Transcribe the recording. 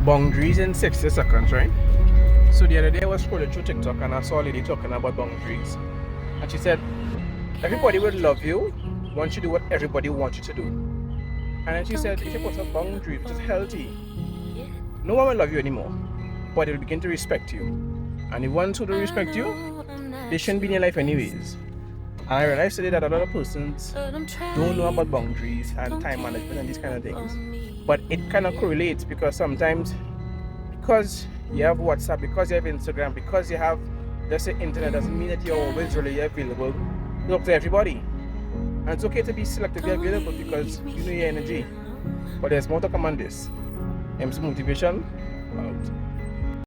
Boundaries in 60 seconds, right? So the other day I was scrolling through TikTok and I saw a lady talking about boundaries. And she said, everybody will love you once you do what everybody wants you to do. And then she said, if you put a boundary which is healthy, no one will love you anymore, but they will begin to respect you. And the ones who don't respect you, they shouldn't be in your life anyways. And I realized today that a lot of persons don't know about boundaries and time management and these kind of things. But it kind of correlates because sometimes, because you have WhatsApp, because you have Instagram, because you have, let's say, internet, doesn't mean that you're always really available to talk to everybody. And it's okay to be selectively available because you know your energy. But there's more to come on this. MC Motivation out.